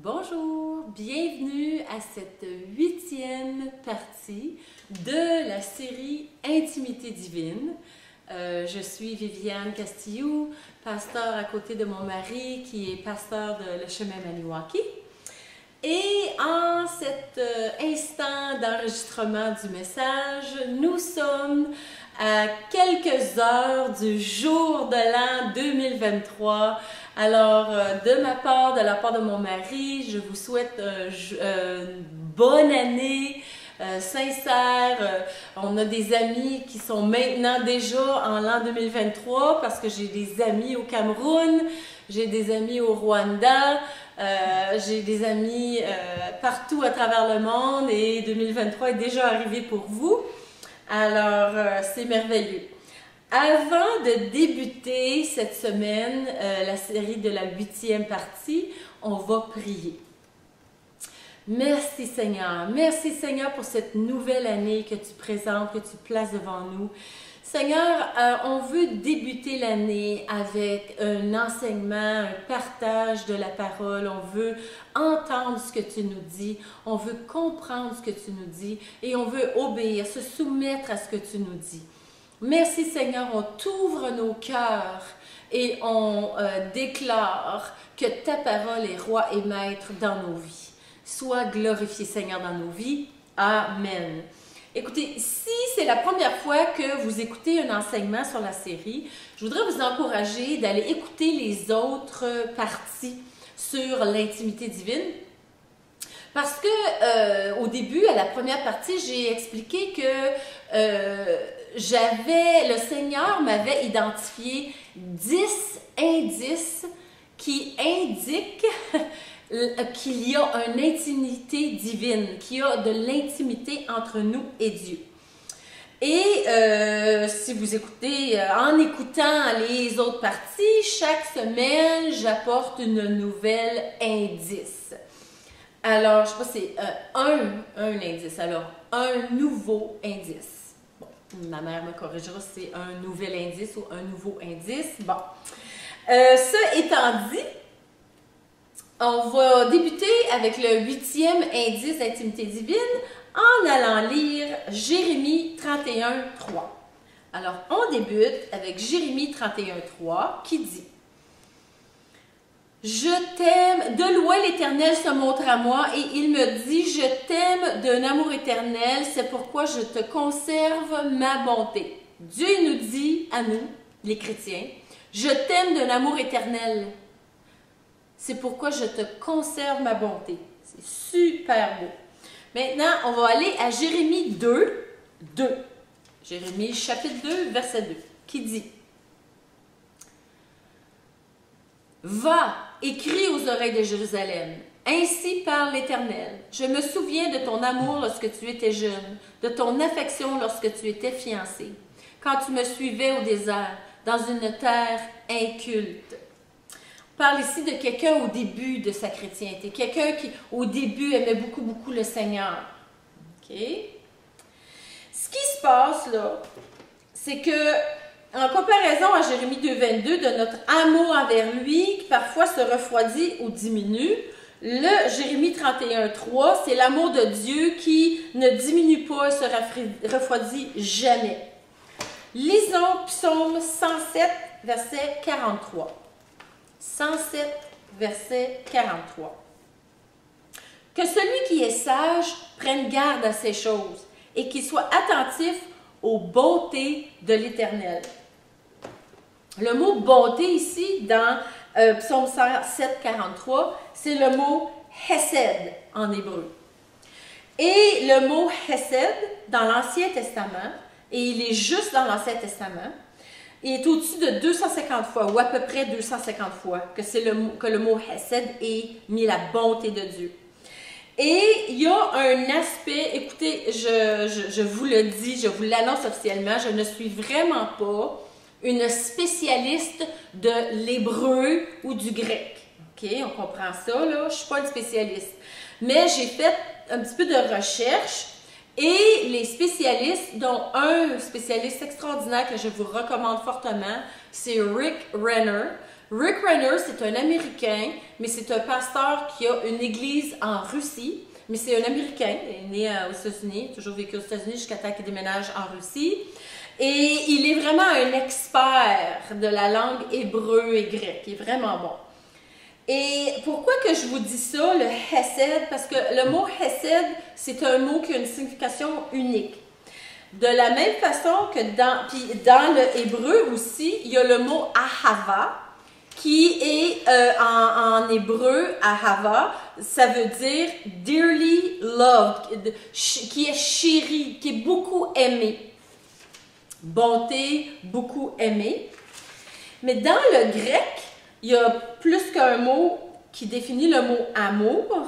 Bonjour, bienvenue à cette 8e partie de la série Intimité divine. Je suis Viviane Castillo, pasteur à côté de mon mari qui est pasteur de Le Chemin Maniwaki. Et en cet instant d'enregistrement du message, nous sommes à quelques heures du jour de l'an 2023. Alors, de ma part, de la part de mon mari, je vous souhaite une bonne année sincère. On a des amis qui sont maintenant déjà en l'an 2023 parce que j'ai des amis au Cameroun, j'ai des amis au Rwanda, j'ai des amis partout à travers le monde et 2023 est déjà arrivé pour vous. Alors, c'est merveilleux. Avant de débuter cette semaine, la série de la 8e partie, on va prier. Merci Seigneur pour cette nouvelle année que tu présentes, que tu places devant nous. Seigneur, on veut débuter l'année avec un enseignement, un partage de la parole. On veut entendre ce que tu nous dis, on veut comprendre ce que tu nous dis et on veut obéir, se soumettre à ce que tu nous dis. Merci Seigneur, on t'ouvre nos cœurs et on déclare que ta parole est roi et maître dans nos vies. Sois glorifié Seigneur dans nos vies. Amen. Écoutez, si c'est la première fois que vous écoutez un enseignement sur la série, je voudrais vous encourager d'aller écouter les autres parties sur l'intimité divine. Parce que au début, à la première partie, j'ai expliqué que le Seigneur m'avait identifié 10 indices qui indiquent qu'il y a une intimité divine, qu'il y a de l'intimité entre nous et Dieu. Et si vous écoutez, en écoutant les autres parties, chaque semaine, j'apporte une nouvelle indice. Alors, je ne sais pas, c'est un indice, alors un nouveau indice. Bon, ma mère me corrigera si c'est un nouvel indice ou un nouveau indice. Bon, ça étant dit, on va débuter avec le 8e indice d'intimité divine en allant lire Jérémie 31:3. Alors, on débute avec Jérémie 31:3 qui dit: Je t'aime, de loin l'Éternel se montre à moi et il me dit, je t'aime d'un amour éternel, c'est pourquoi je te conserve ma bonté. Dieu nous dit à nous, les chrétiens, je t'aime d'un amour éternel, c'est pourquoi je te conserve ma bonté. C'est super beau. Maintenant, on va aller à Jérémie 2. Jérémie chapitre 2, verset 2, qui dit: Va, et crie aux oreilles de Jérusalem. Ainsi parle l'Éternel. Je me souviens de ton amour lorsque tu étais jeune, de ton affection lorsque tu étais fiancé, quand tu me suivais au désert, dans une terre inculte. On parle ici de quelqu'un au début de sa chrétienté, quelqu'un qui au début aimait beaucoup le Seigneur. OK? Ce qui se passe là, c'est que en comparaison à Jérémie 2:22, de notre amour envers lui, qui parfois se refroidit ou diminue, le Jérémie 31:3, c'est l'amour de Dieu qui ne diminue pas et se refroidit jamais. Lisons Psaume 107, verset 43. 107, verset 43. Que celui qui est sage prenne garde à ces choses et qu'il soit attentif aux bontés de l'Éternel. Le mot bonté ici, dans Psaume 107, 43, c'est le mot hesed en hébreu. Et le mot hesed, dans l'Ancien Testament, et il est juste dans l'Ancien Testament, il est au-dessus de 250 fois, ou à peu près 250 fois, que le mot hesed est mis la bonté de Dieu. Et il y a un aspect, écoutez, je vous le dis, je vous l'annonce officiellement, je ne suis vraiment pas une spécialiste de l'hébreu ou du grec. OK, on comprend ça, là, je ne suis pas une spécialiste. Mais j'ai fait un petit peu de recherche et les spécialistes, dont un spécialiste extraordinaire que je vous recommande fortement, c'est Rick Renner. Rick Renner, c'est un Américain, mais c'est un pasteur qui a une église en Russie. Mais c'est un Américain, il est né aux États-Unis, toujours vécu aux États-Unis jusqu'à temps qu'il déménage en Russie. Et il est vraiment un expert de la langue hébreu et grec. Il est vraiment bon. Et pourquoi que je vous dis ça, le Hesed? Parce que le mot Hesed, c'est un mot qui a une signification unique. De la même façon que dans le hébreu aussi, il y a le mot Ahava, qui est en hébreu, Ahava, ça veut dire dearly loved, qui est chéri, qui est beaucoup aimé. Bonté, beaucoup aimé. Mais dans le grec, il y a plus qu'un mot qui définit le mot amour.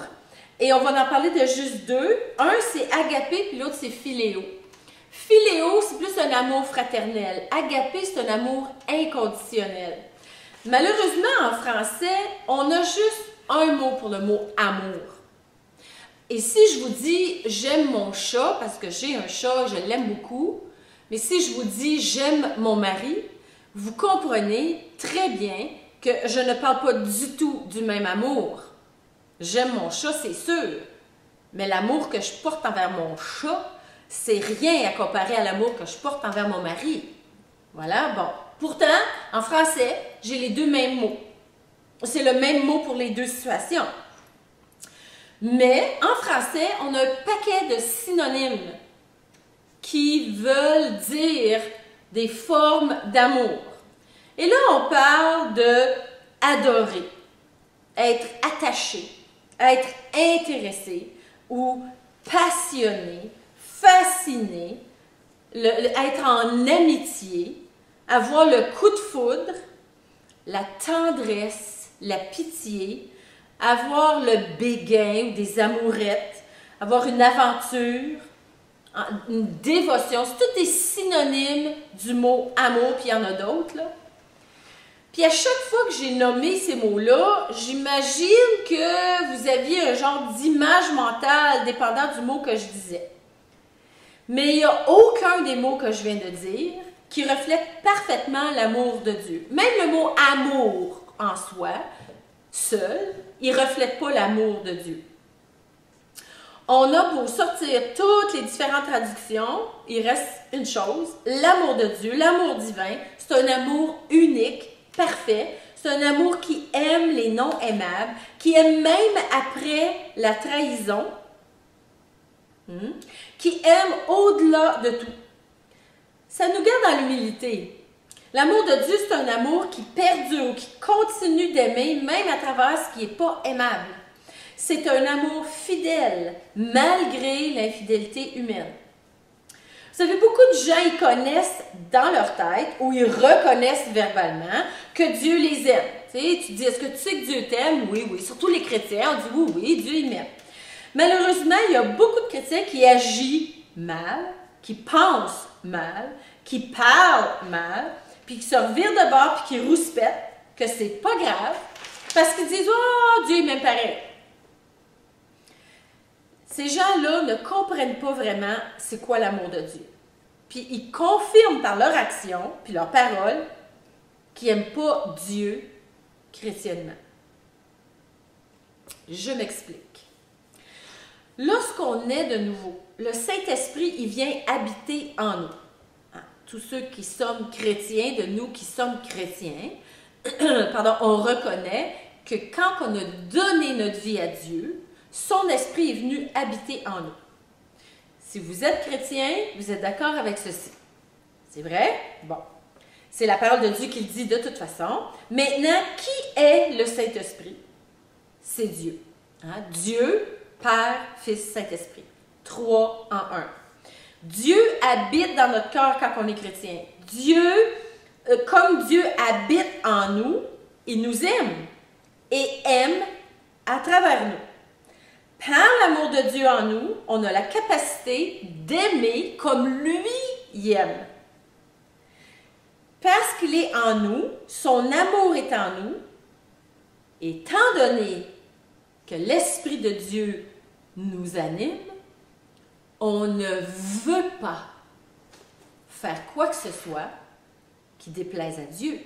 Et on va en parler de juste deux. Un, c'est agapé, puis l'autre, c'est philéo. Philéo, c'est plus un amour fraternel. Agapé, c'est un amour inconditionnel. Malheureusement, en français, on a juste un mot pour le mot amour. Et si je vous dis « j'aime mon chat », parce que j'ai un chat, je l'aime beaucoup, mais si je vous dis « j'aime mon mari », vous comprenez très bien que je ne parle pas du tout du même amour. J'aime mon chat, c'est sûr, mais l'amour que je porte envers mon chat, c'est rien à comparer à l'amour que je porte envers mon mari. Voilà, bon. Pourtant, en français, j'ai les deux mêmes mots. C'est le même mot pour les deux situations. Mais en français, on a un paquet de synonymes qui veulent dire des formes d'amour. Et là, on parle de adorer, être attaché, être intéressé ou passionné, fasciné, être en amitié, avoir le coup de foudre, la tendresse, la pitié, avoir le béguin ou des amourettes, avoir une aventure, une dévotion. C'est tous des synonymes du mot amour, puis il y en a d'autres, là. Puis à chaque fois que j'ai nommé ces mots-là, j'imagine que vous aviez un genre d'image mentale dépendant du mot que je disais. Mais il n'y a aucun des mots que je viens de dire qui reflète parfaitement l'amour de Dieu. Même le mot amour en soi, seul, il ne reflète pas l'amour de Dieu. On a beau sortir toutes les différentes traductions, il reste une chose, l'amour de Dieu, l'amour divin, c'est un amour unique, parfait, c'est un amour qui aime les non aimables, qui aime même après la trahison, qui aime au-delà de tout. Ça nous garde dans l'humilité. L'amour de Dieu, c'est un amour qui perdure, qui continue d'aimer, même à travers ce qui n'est pas aimable. C'est un amour fidèle, malgré l'infidélité humaine. Vous savez, beaucoup de gens, ils connaissent dans leur tête, ou ils reconnaissent verbalement, que Dieu les aime. Tu sais, tu dis, est-ce que tu sais que Dieu t'aime? Oui, oui. Surtout les chrétiens, on dit, oui, oui, Dieu il m'aime. Malheureusement, il y a beaucoup de chrétiens qui agissent mal, qui pensent mal, qui parlent mal, puis qui se revirent de bord, puis qui rouspètent, que c'est pas grave, parce qu'ils disent, oh, Dieu il m'aime pareil. Ces gens-là ne comprennent pas vraiment c'est quoi l'amour de Dieu. Puis ils confirment par leur action, puis leur parole, qu'ils n'aiment pas Dieu chrétiennement. Je m'explique. Lorsqu'on est de nouveau, le Saint-Esprit, il vient habiter en nous. Tous ceux qui sommes chrétiens, de nous qui sommes chrétiens, pardon, on reconnaît que quand on a donné notre vie à Dieu, son esprit est venu habiter en nous. Si vous êtes chrétien, vous êtes d'accord avec ceci. C'est vrai? Bon. C'est la parole de Dieu qui le dit de toute façon. Maintenant, qui est le Saint-Esprit? C'est Dieu. Dieu, Père, Fils, Saint-Esprit. 3 en 1. Dieu habite dans notre cœur quand on est chrétien. Dieu, comme Dieu habite en nous, il nous aime et aime à travers nous. Par l'amour de Dieu en nous, on a la capacité d'aimer comme lui il aime. Parce qu'il est en nous, son amour est en nous, étant donné que l'Esprit de Dieu nous anime, on ne veut pas faire quoi que ce soit qui déplaise à Dieu.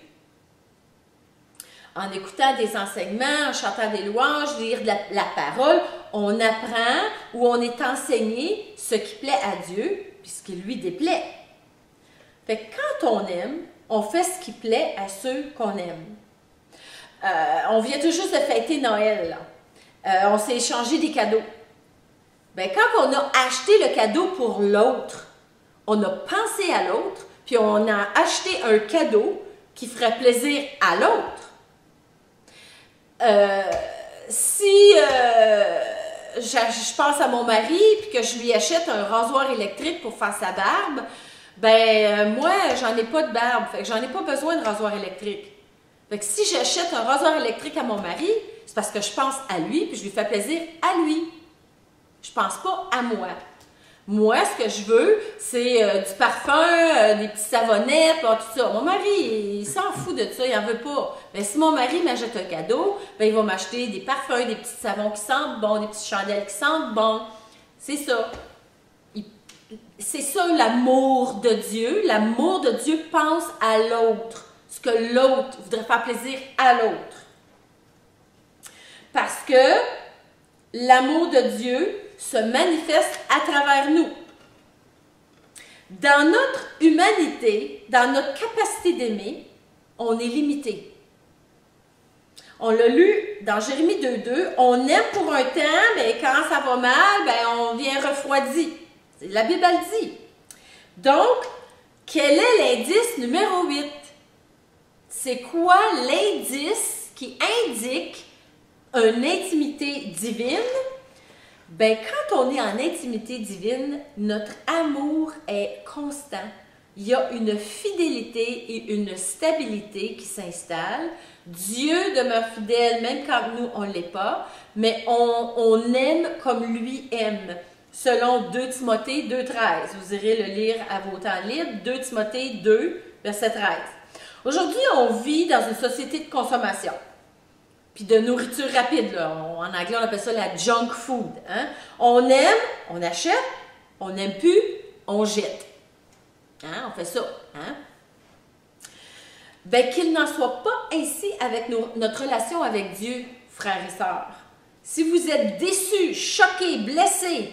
en écoutant des enseignements, en chantant des louanges, lire de la parole, on apprend ou on est enseigné ce qui plaît à Dieu, puis ce qui lui déplaît. Fait que quand on aime, on fait ce qui plaît à ceux qu'on aime. On vient tout juste de fêter Noël. On s'est échangé des cadeaux. Ben, quand on a acheté le cadeau pour l'autre, on a pensé à l'autre, puis on a acheté un cadeau qui ferait plaisir à l'autre. Si je pense à mon mari puis que je lui achète un rasoir électrique pour faire sa barbe, ben moi, j'en ai pas de barbe, fait que j'en ai pas besoin de rasoir électrique. Fait que si j'achète un rasoir électrique à mon mari, c'est parce que je pense à lui puis je lui fais plaisir à lui. Je pense pas à moi. Moi, ce que je veux, c'est du parfum, des petits savonnettes, tout ça. Mon mari, il s'en fout de ça, il n'en veut pas. Mais si mon mari m'achète un cadeau, ben, il va m'acheter des parfums, des petits savons qui sentent bon, des petites chandelles qui sentent bon. C'est ça. C'est ça l'amour de Dieu. L'amour de Dieu pense à l'autre. Ce que l'autre voudrait faire plaisir à l'autre. Parce que l'amour de Dieu se manifeste à travers nous. Dans notre humanité, dans notre capacité d'aimer, on est limité. On l'a lu dans Jérémie 2.2, on aime pour un temps, mais quand ça va mal, ben on vient refroidi. La Bible le dit. Donc, quel est l'indice numéro 8? C'est quoi l'indice qui indique une intimité divine? Ben, quand on est en intimité divine, notre amour est constant. Il y a une fidélité et une stabilité qui s'installent. Dieu demeure fidèle même quand nous, on ne l'est pas, mais on aime comme lui aime. Selon 2 Timothée 2.13. Vous irez le lire à vos temps libres. 2 Timothée 2, verset 13. Aujourd'hui, on vit dans une société de consommation. Puis de nourriture rapide, là. En anglais, on appelle ça la junk food. Hein? On aime, on achète, on n'aime plus, on jette. Hein? On fait ça. Hein? Ben, qu'il n'en soit pas ainsi avec notre relation avec Dieu, frères et sœurs. Si vous êtes déçus, choqués, blessés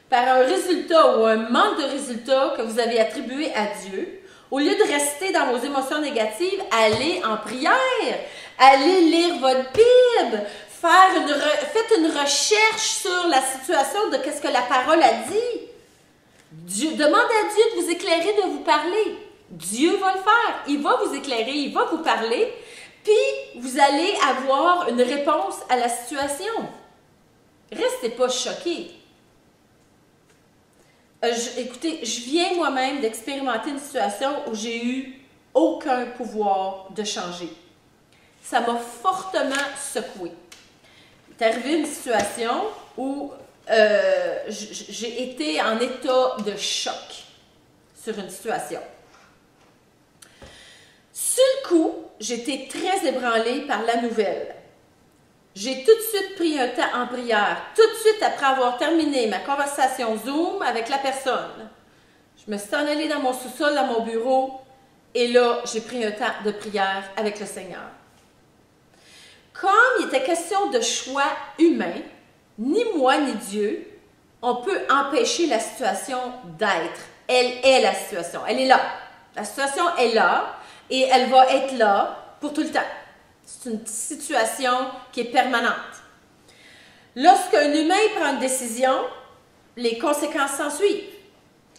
par un résultat ou un manque de résultat que vous avez attribué à Dieu, au lieu de rester dans vos émotions négatives, allez en prière. Allez lire votre Bible, faites une recherche sur la situation de qu'est-ce que la parole a dit. Demandez à Dieu de vous éclairer, de vous parler. Dieu va le faire. Il va vous éclairer, il va vous parler, puis vous allez avoir une réponse à la situation. Restez pas choqués. Écoutez, je viens moi-même d'expérimenter une situation où j'ai eu aucun pouvoir de changer. Ça m'a fortement secouée. Il est arrivé une situation où j'ai été en état de choc sur une situation. Sur le coup, j'étais très ébranlée par la nouvelle. J'ai tout de suite pris un temps en prière, tout de suite après avoir terminé ma conversation Zoom avec la personne. Je me suis en allée dans mon sous-sol, dans mon bureau, et là, j'ai pris un temps de prière avec le Seigneur. Comme il était question de choix humain, ni moi ni Dieu, on peut empêcher la situation d'être. Elle est la situation, elle est là. La situation est là et elle va être là pour tout le temps. C'est une situation qui est permanente. Lorsqu'un humain prend une décision, les conséquences s'en suivent.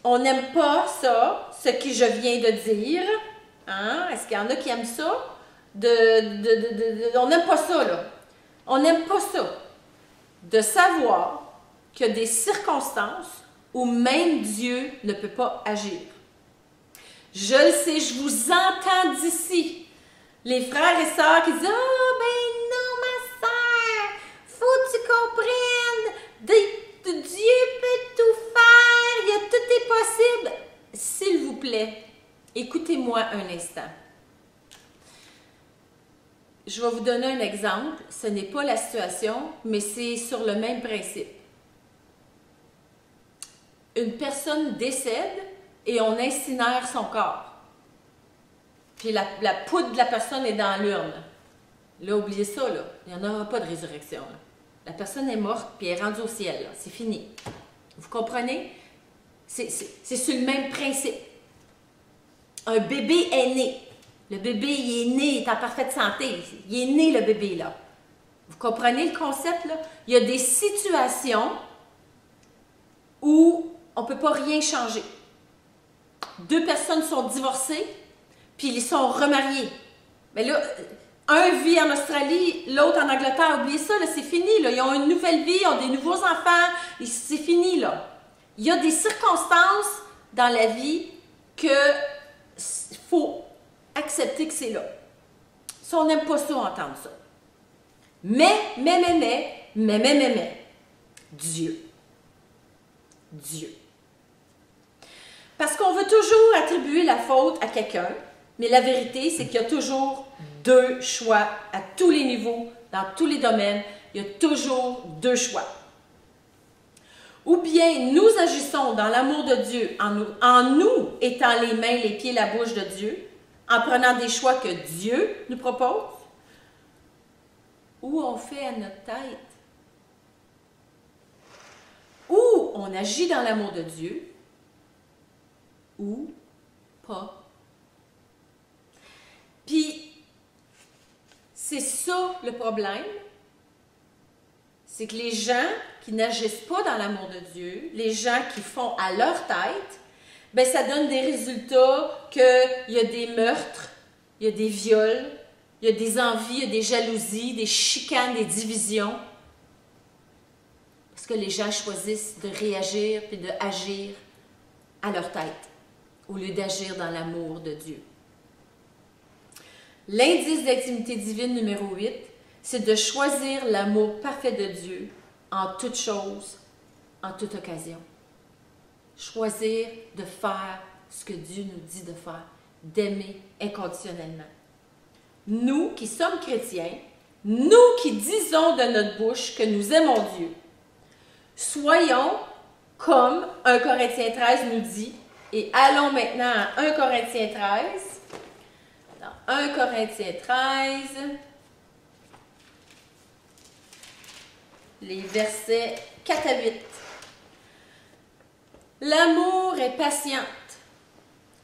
On n'aime pas ça, ce que je viens de dire. Hein? Est-ce qu'il y en a qui aiment ça? On n'aime pas ça, là. On n'aime pas ça. De savoir qu'il y a des circonstances où même Dieu ne peut pas agir. Je le sais, je vous entends d'ici. Les frères et sœurs qui disent « Ah, ben non, ma sœur, faut que tu comprennes, Dieu peut tout faire, tout est possible. » S'il vous plaît, écoutez-moi un instant. Je vais vous donner un exemple. Ce n'est pas la situation, mais c'est sur le même principe. Une personne décède et on incinère son corps. Puis la poudre de la personne est dans l'urne. Là, oubliez ça, là. Il n'y en aura pas de résurrection. Là. La personne est morte, puis elle est rendue au ciel. C'est fini. Vous comprenez? C'est sur le même principe. Un bébé est né. Le bébé, il est né, il est en parfaite santé. Il est né, le bébé, là. Vous comprenez le concept, là? Il y a des situations où on ne peut pas rien changer. Deux personnes sont divorcées, puis ils sont remariés. Mais là, un vit en Australie, l'autre en Angleterre. Oubliez ça, là, c'est fini. Là. Ils ont une nouvelle vie, ils ont des nouveaux enfants. C'est fini, là. Il y a des circonstances dans la vie qu'il faut accepter que c'est là. Si on n'aime pas ça, entendre ça. Mais, Dieu. Dieu. Parce qu'on veut toujours attribuer la faute à quelqu'un, mais la vérité, c'est qu'il y a toujours deux choix à tous les niveaux, dans tous les domaines. Il y a toujours deux choix. Ou bien nous agissons dans l'amour de Dieu en nous étant les mains, les pieds, la bouche de Dieu, en prenant des choix que Dieu nous propose, ou on fait à notre tête, ou on agit dans l'amour de Dieu, ou pas. Puis, c'est ça le problème, c'est que les gens qui n'agissent pas dans l'amour de Dieu, les gens qui font à leur tête, ben ça donne des résultats qu'il y a des meurtres, il y a des viols, il y a des envies, il y a des jalousies, des chicanes, des divisions. Parce que les gens choisissent de réagir et d'agir à leur tête, au lieu d'agir dans l'amour de Dieu. L'indice d'intimité divine numéro 8, c'est de choisir l'amour parfait de Dieu en toute chose, en toute occasion. Choisir de faire ce que Dieu nous dit de faire, d'aimer inconditionnellement. Nous qui sommes chrétiens, nous qui disons de notre bouche que nous aimons Dieu, soyons comme 1 Corinthiens 13 nous dit, et allons maintenant à 1 Corinthiens 13. Dans 1 Corinthiens 13, les versets 4 à 8. L'amour est patiente,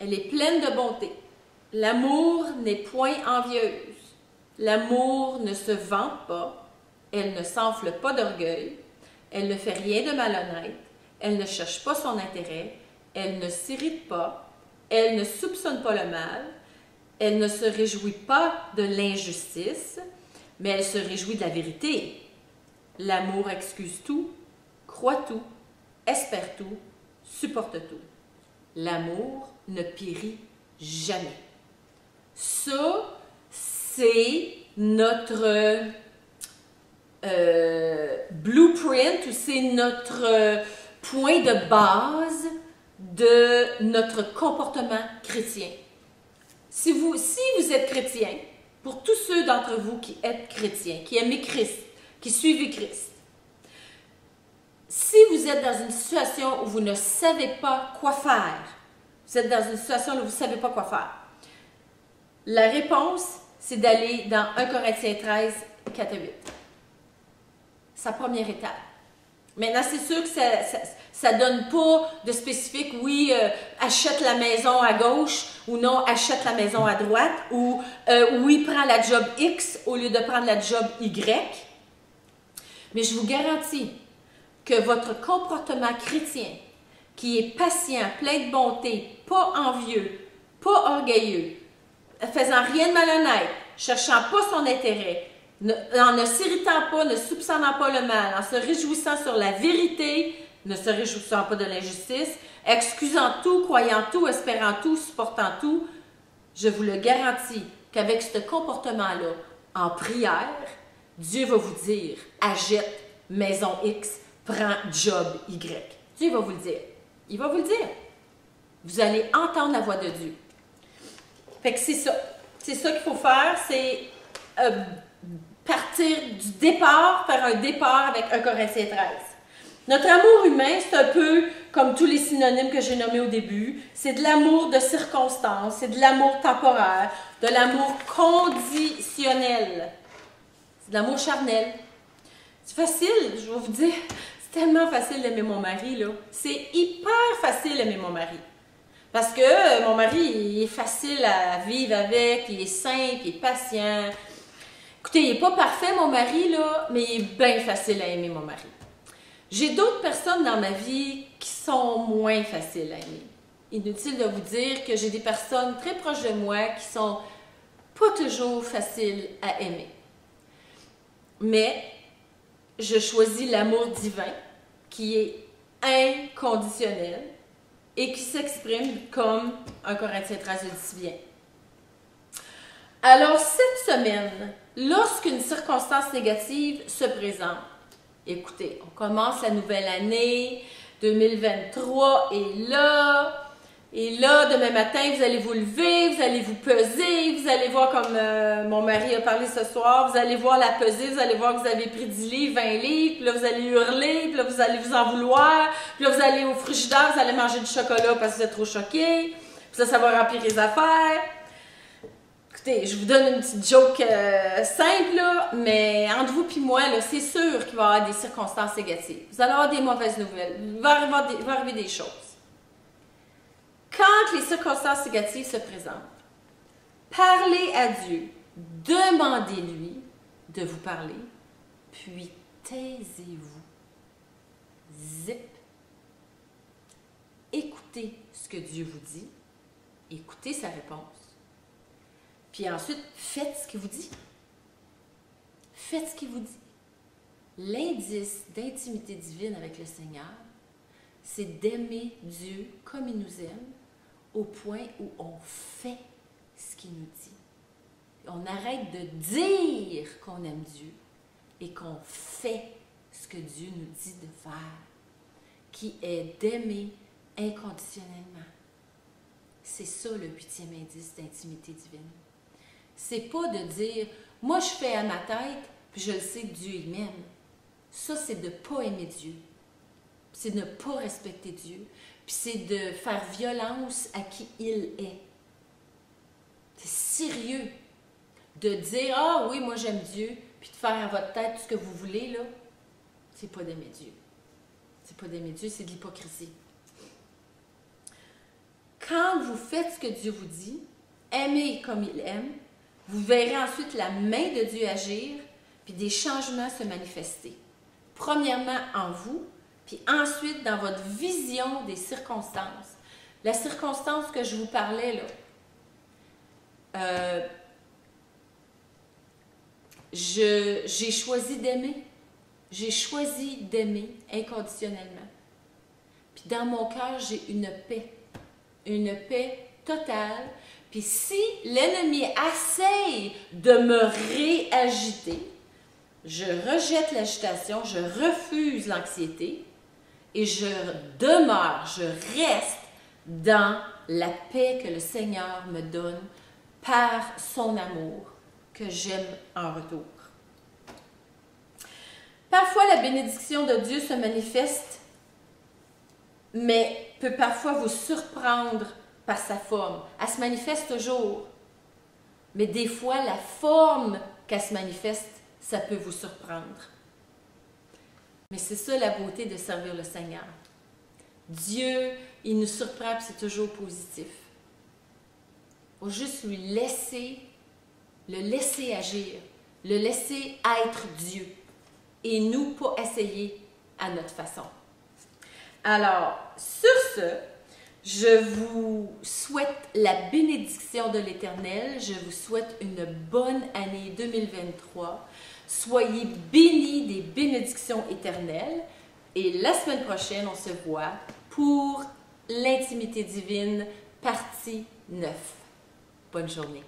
elle est pleine de bonté. L'amour n'est point envieuse. L'amour ne se vante pas, elle ne s'enfle pas d'orgueil, elle ne fait rien de malhonnête, elle ne cherche pas son intérêt, elle ne s'irrite pas, elle ne soupçonne pas le mal, elle ne se réjouit pas de l'injustice, mais elle se réjouit de la vérité. L'amour excuse tout, croit tout, espère tout, supporte tout. L'amour ne périt jamais. Ça, c'est notre blueprint ou c'est notre point de base de notre comportement chrétien. Si vous êtes chrétien, pour tous ceux d'entre vous qui êtes chrétiens, qui aimez Christ, qui suivez Christ, si vous êtes dans une situation où vous ne savez pas quoi faire, vous êtes dans une situation où vous ne savez pas quoi faire, la réponse, c'est d'aller dans 1 Corinthiens 13, 4 à 8. Sa première étape. Maintenant, c'est sûr que ça ne donne pas de spécifique, oui, achète la maison à gauche, ou non, achète la maison à droite, ou oui, prends la job X au lieu de prendre la job Y. Mais je vous garantis que votre comportement chrétien, qui est patient, plein de bonté, pas envieux, pas orgueilleux, faisant rien de malhonnête, cherchant pas son intérêt, en ne s'irritant pas, ne soupçonnant pas le mal, en se réjouissant sur la vérité, ne se réjouissant pas de l'injustice, excusant tout, croyant tout, espérant tout, supportant tout, je vous le garantis qu'avec ce comportement-là, en prière, Dieu va vous dire, achète maison X, prends job Y. Dieu va vous le dire. Il va vous le dire. Vous allez entendre la voix de Dieu. Fait que c'est ça. C'est ça qu'il faut faire, c'est partir du départ, faire un départ avec 1 Corinthiens 13. Notre amour humain, c'est un peu comme tous les synonymes que j'ai nommés au début. C'est de l'amour de circonstance, c'est de l'amour temporaire, de l'amour conditionnel. C'est de l'amour charnel. C'est facile, je vais vous dire. C'est tellement facile d'aimer mon mari, là. C'est hyper facile d'aimer mon mari. Parce que mon mari, il est facile à vivre avec, il est simple, il est patient. Écoutez, il n'est pas parfait, mon mari, là, mais il est bien facile à aimer, mon mari. J'ai d'autres personnes dans ma vie qui sont moins faciles à aimer. Inutile de vous dire que j'ai des personnes très proches de moi qui sont pas toujours faciles à aimer. Mais je choisis l'amour divin qui est inconditionnel et qui s'exprime comme 1 Corinthiens 13 le dit si bien. Alors, cette semaine, lorsqu'une circonstance négative se présente, écoutez, on commence la nouvelle année, 2023 est là, et là, demain matin, vous allez vous lever, vous allez vous peser, vous allez voir comme mon mari a parlé ce soir, vous allez voir la pesée, vous allez voir que vous avez pris 10 livres, 20 livres, puis là, vous allez hurler, puis là, vous allez vous en vouloir, puis là, vous allez au frigidaire, vous allez manger du chocolat parce que vous êtes trop choqué, puis là, ça va remplir les affaires. Écoutez, je vous donne une petite joke simple, là, mais entre vous et moi, c'est sûr qu'il va y avoir des circonstances négatives. Vous allez avoir des mauvaises nouvelles, il va arriver des choses. Quand les circonstances négatives se présentent, parlez à Dieu, demandez-lui de vous parler, puis taisez-vous. Zip. Écoutez ce que Dieu vous dit, écoutez sa réponse. Puis ensuite, faites ce qu'il vous dit. Faites ce qu'il vous dit. L'indice d'intimité divine avec le Seigneur, c'est d'aimer Dieu comme il nous aime, au point où on fait ce qu'il nous dit. On arrête de dire qu'on aime Dieu et qu'on fait ce que Dieu nous dit de faire, qui est d'aimer inconditionnellement. C'est ça le 8e indice d'intimité divine. C'est pas de dire, moi je fais à ma tête, puis je le sais que Dieu il m'aime. Ça, c'est de ne pas aimer Dieu. C'est de ne pas respecter Dieu. Puis c'est de faire violence à qui il est. C'est sérieux de dire, ah oui, moi j'aime Dieu, puis de faire à votre tête tout ce que vous voulez, là. C'est pas d'aimer Dieu. C'est pas d'aimer Dieu, c'est de l'hypocrisie. Quand vous faites ce que Dieu vous dit, aimez comme il aime, vous verrez ensuite la main de Dieu agir, puis des changements se manifester. Premièrement en vous, puis ensuite dans votre vision des circonstances. La circonstance que je vous parlais, là, j'ai choisi d'aimer. J'ai choisi d'aimer inconditionnellement. Puis dans mon cœur, j'ai une paix totale. Puis si l'ennemi essaye de me réagiter, je rejette l'agitation, je refuse l'anxiété et je demeure, je reste dans la paix que le Seigneur me donne par son amour que j'aime en retour. Parfois, la bénédiction de Dieu se manifeste, mais peut parfois vous surprendre par sa forme. Elle se manifeste toujours, mais des fois, la forme qu'elle se manifeste, ça peut vous surprendre. Mais c'est ça la beauté de servir le Seigneur. Dieu, il nous surprend, puis c'est toujours positif. Il faut juste lui laisser, le laisser agir, le laisser être Dieu, et nous pas essayer à notre façon. Alors, sur ce, je vous souhaite la bénédiction de l'Éternel. Je vous souhaite une bonne année 2023. Soyez bénis des bénédictions éternelles. Et la semaine prochaine, on se voit pour l'intimité divine, partie 9. Bonne journée.